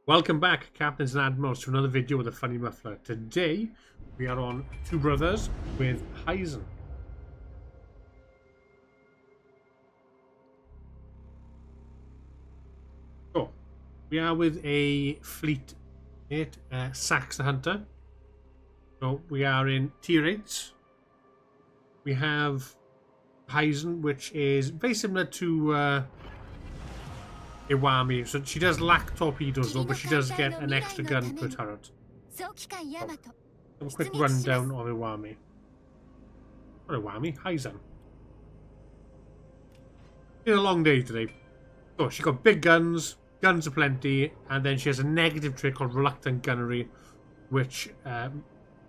Welcome back, Captains and Admirals, to another video with a funny muffler. Today, we are on Two Brothers with Hizen. So, we are with a fleet mate, Sax the Hunter. So, we are in tier 8. We have Hizen, which is very similar to Iwami. So, she does lack torpedoes though, but she does get an extra gun per turret. So, a quick rundown of Iwami. Not Iwami, Hizen. It's a long day today. So she got big guns, guns aplenty, and then she has a negative trait called Reluctant Gunnery, which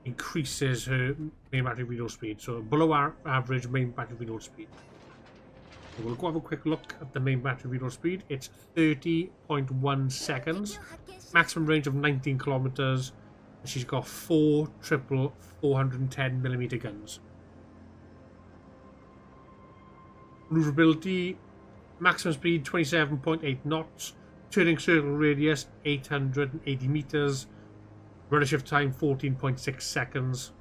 increases her main battery reload speed. So below our average main battery reload speed. So we'll go have a quick look at the main battery reload speed. It's 30.1 seconds, maximum range of 19 kilometers. She's got 4 triple 410mm guns. Maneuverability, maximum speed 27.8 knots, turning circle radius 880 meters, rudder shift time 14.6 seconds.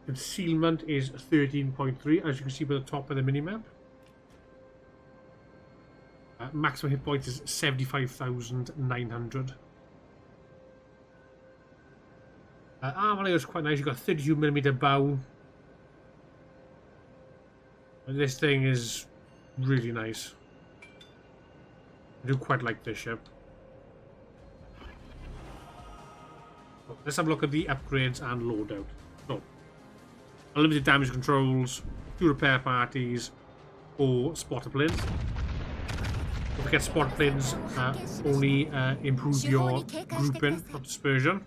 Concealment is 13.3, as you can see by the top of the minimap. Maximum hit point is 75,900. Armor is quite nice. You've got 32mm bow. This thing is really nice. I do quite like this ship. Let's have a look at the upgrades and loadout. So, unlimited damage controls, 2 repair parties, or spotter planes. Don't forget spotter planes only improve your grouping of dispersion.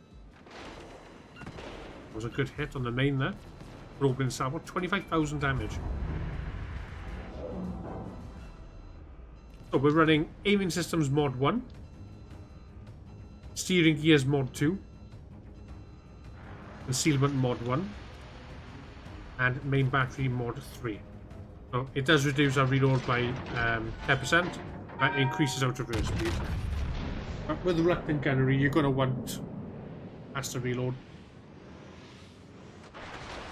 That was a good hit on the main there. For opening salvo, 25,000 damage. So we're running Aiming Systems Mod 1, Steering Gears Mod 2, Concealment Mod 1, and Main Battery Mod 3. So it does reduce our reload by 10%, but increases our traverse speed. But with Reluctant Gunnery, you're going to want faster reload.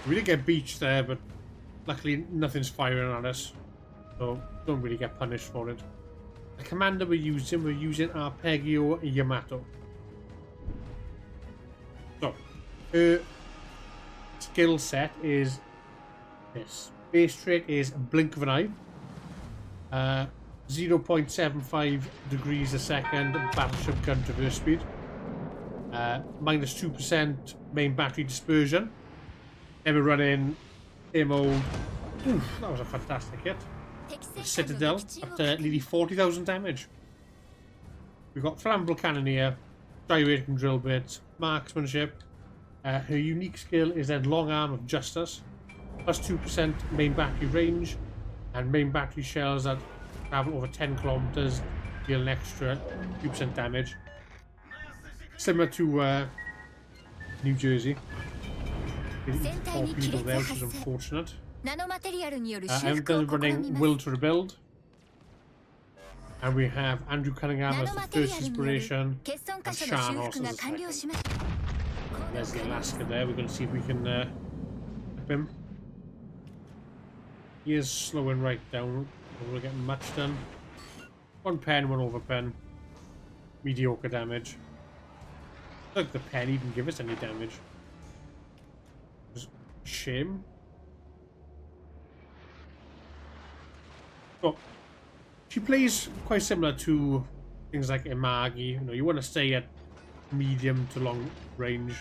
We did get beached there, but luckily nothing's firing at us, so don't really get punished for it. The commander we're using Arpeggio Yamato. So, her skill set is this. Base trait is Blink of an Eye. 0.75 degrees a second battleship gun traverse speed. Minus 2% main battery dispersion. Then we're running same old. Oof, that was a fantastic hit. Citadel up to nearly 40,000 damage. We've got Flammable Cannoneer, Gyrating Drill Bit, Marksmanship. Her unique skill is then Long Arm of Justice, plus 2% main battery range, and main battery shells that travel over 10 kilometers deal an extra 2% damage. Similar to New Jersey. Torpedo there, which is unfortunate. I'm going running Will to Rebuild. And we have Andrew Cunningham as the first inspiration, and Sean Ross as the second. There's the Alaska there. We're going to see if we can whip him. He is slowing right down. We're not getting much done. 1 pen, 1 over pen. Mediocre damage. I don't think the pen even give us any damage. Shame. So, she plays quite similar to things like Imagi. You know, you want to stay at medium to long range.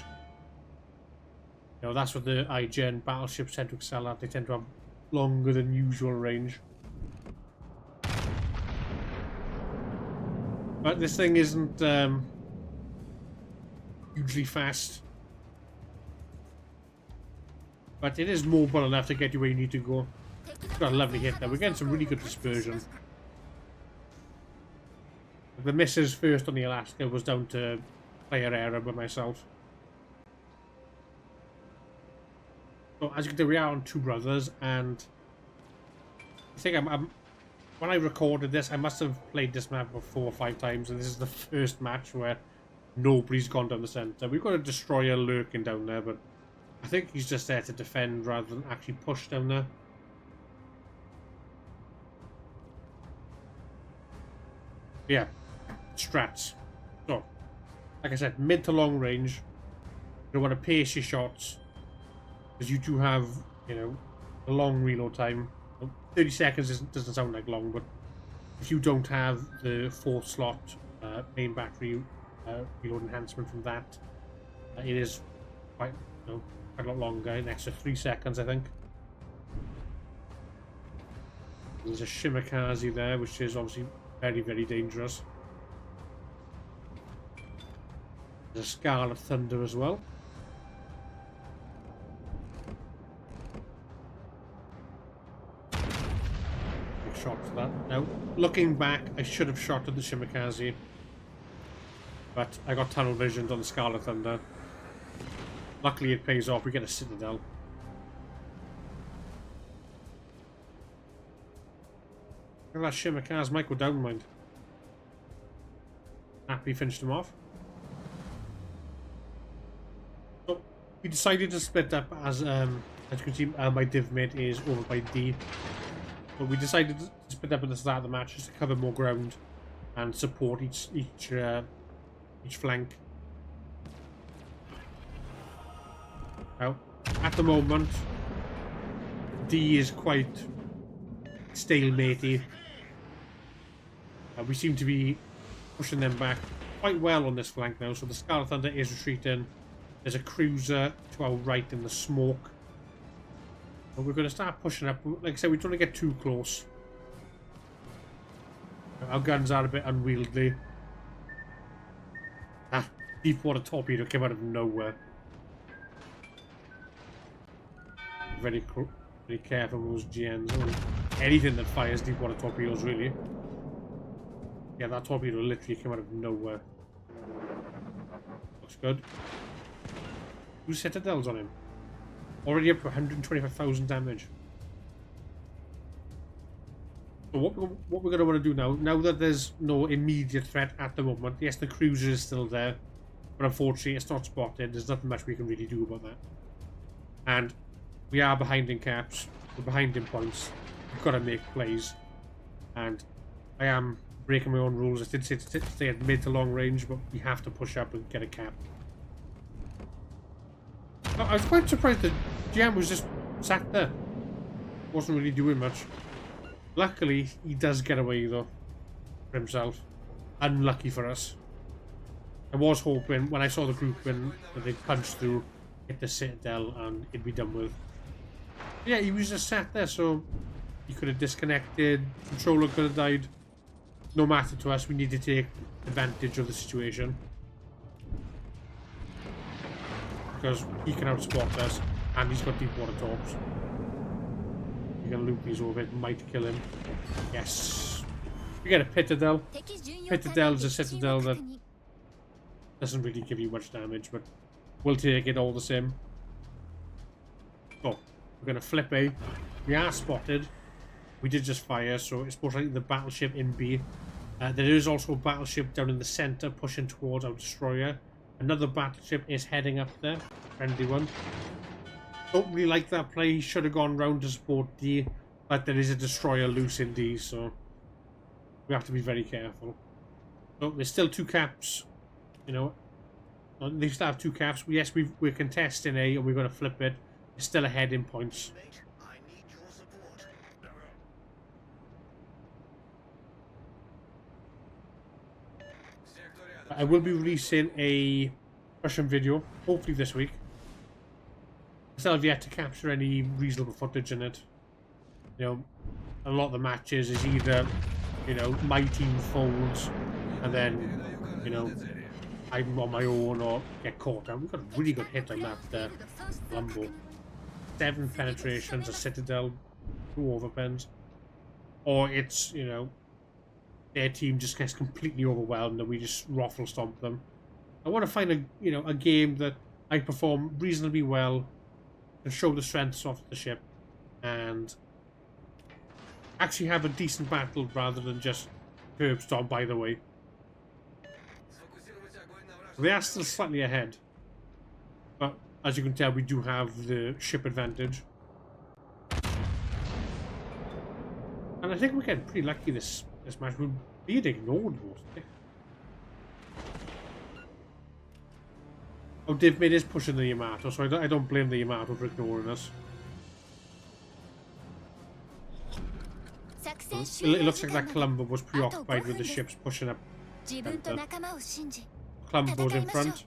You know, that's what the iGen battleships tend to excel at. They tend to have longer than usual range. But this thing isn't hugely fast. But it is mobile enough to get you where you need to go. Got a lovely hit there. We're getting some really good dispersion. The misses first on the Alaska was down to player error by myself. So as you can see, we are on Two Brothers, and I think I'm when I recorded this, I must have played this map about 4 or 5 times, and this is the first match where nobody's gone down the centre. We've got a destroyer lurking down there, but I think he's just there to defend rather than actually push down there. Yeah, strats. So, like I said, mid to long range. You don't want to pace your shots, because you do have, you know, a long reload time. 30 seconds doesn't sound like long, but if you don't have the 4th slot main battery reload enhancement from that, it is quite, you know, quite a lot longer, an extra 3 seconds, I think. There's a Shimakaze there, which is obviously very, very dangerous. There's a Scarlet Thunder as well. Big shot for that. Now, looking back, I should have shot at the Shimakaze, but I got tunnel visioned on the Scarlet Thunder. Luckily it pays off, we get a Citadel. Look at that Shimakaze might go down, mind. Happy finished him off. So we decided to split up as you can see, my div mate is over by D. But we decided to split up at the start of the match just to cover more ground and support each flank. Now, at the moment, D is quite stalematey. We seem to be pushing them back quite well on this flank now. So the Scarlet Thunder is retreating. There's a cruiser to our right in the smoke. But we're going to start pushing up. Like I said, we don't want to get too close. Our guns are a bit unwieldy. That deep water torpedo came out of nowhere. Very careful with those GNs. Or anything that fires deep water torpedoes, really. Yeah, that torpedo literally came out of nowhere. Looks good. 2 Citadels on him. Already up to 125,000 damage. So what we're going to want to do now that there's no immediate threat at the moment, yes, the cruiser is still there, but unfortunately it's not spotted. There's nothing much we can really do about that. And we are behind in caps, we're behind in points. We've got to make plays. And I am breaking my own rules. I did say to stay at mid to long range, but we have to push up and get a cap. I was quite surprised that GM was just sat there. Wasn't really doing much. Luckily, he does get away though, for himself. Unlucky for us. I was hoping, when I saw the group win, that they'd punch through, hit the Citadel, and it'd be done with. Yeah, he was just sat there, so he could have disconnected, controller could have died. No matter to us, we need to take advantage of the situation. Because he can outspot us, and he's got deep water torps. You're going to loop these over, it might kill him. Yes. We get a Pitadel. Pitadel is a Citadel that doesn't really give you much damage, but we'll take it all the same. Oh, we're going to flip A. We are spotted. We did just fire, so it's most likely the battleship in B. There is also a battleship down in the centre pushing towards our destroyer. Another battleship is heading up there. Friendly one. Don't really like that play. He should have gone round to support D. But there is a destroyer loose in D, so we have to be very careful. So there's still 2 caps. You know, they still have 2 caps. Yes, we're contesting A and we're going to flip it. It's still ahead in points. I will be releasing a Russian video, hopefully this week. I still have yet to capture any reasonable footage in it. You know, a lot of the matches is either, you know, my team folds and then, you know, I'm on my own or get caught out. We've got a really good hit on that Lambo. 7 penetrations, a Citadel, 2 overpens. Or it's, you know, their team just gets completely overwhelmed and we just raffle stomp them. I want to find a game that I perform reasonably well and show the strengths of the ship and actually have a decent battle rather than just curb stomp, by the way. They are still slightly ahead. But as you can tell, we do have the ship advantage. And I think we're getting pretty lucky this match. We're being ignored mostly. Oh, Divmid is pushing the Yamato, so I don't blame the Yamato for ignoring us. It looks like that Columbo was preoccupied with the ships pushing up. Columbo's in front.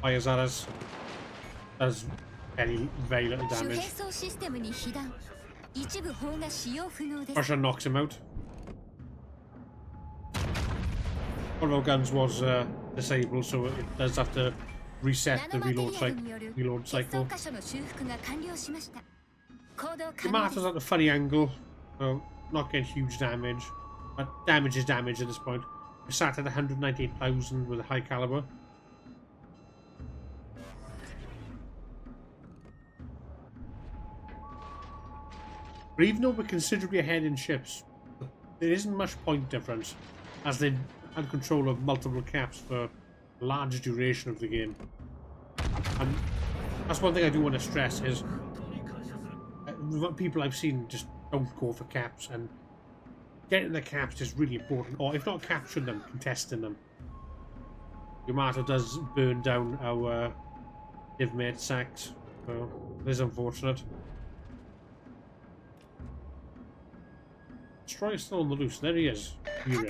Fires at us. Does very little damage. Pressure knocks him out. One of our guns was disabled, so it does have to reset the reload cycle. Yamato's at a funny angle, so not getting huge damage. But damage is damage at this point. We're sat at 198,000 with a high caliber. But even though we're considerably ahead in ships, there isn't much point difference, as they've had control of multiple caps for a large duration of the game. And that's one thing I do want to stress is people I've seen just don't go for caps, and getting the caps is really important, or if not capturing them, contesting them. Yamato does burn down our div-mate sacks, so it is unfortunate. Destroyer's still on the loose. There he is. Yeah,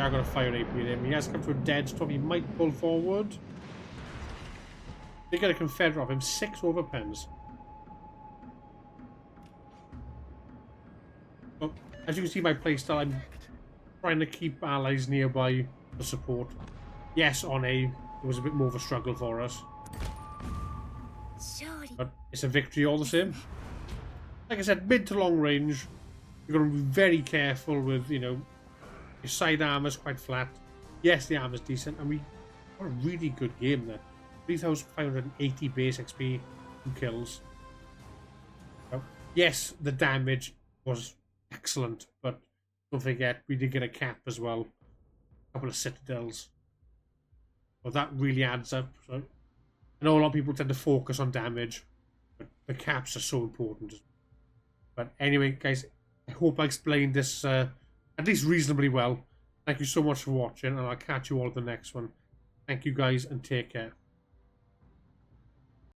I got a fire AP with him. He has come to a dead stop. He might pull forward. They get a Confederate off him. 6 overpens. Oh, as you can see, my playstyle, I'm trying to keep allies nearby for support. Yes, on A, it was a bit more of a struggle for us. But it's a victory all the same. Like I said, mid to long range, you're going to be very careful with, you know, your side armor's quite flat. Yes, the armor's decent, and we got a really good game there. 3,580 base XP, 2 kills. So, yes, the damage was excellent, but don't forget, we did get a cap as well. A couple of citadels. Well, that really adds up. So, I know a lot of people tend to focus on damage, but the caps are so important. But anyway, guys, I hope I explained this at least reasonably well. Thank you so much for watching, and I'll catch you all at the next one. Thank you guys, and take care.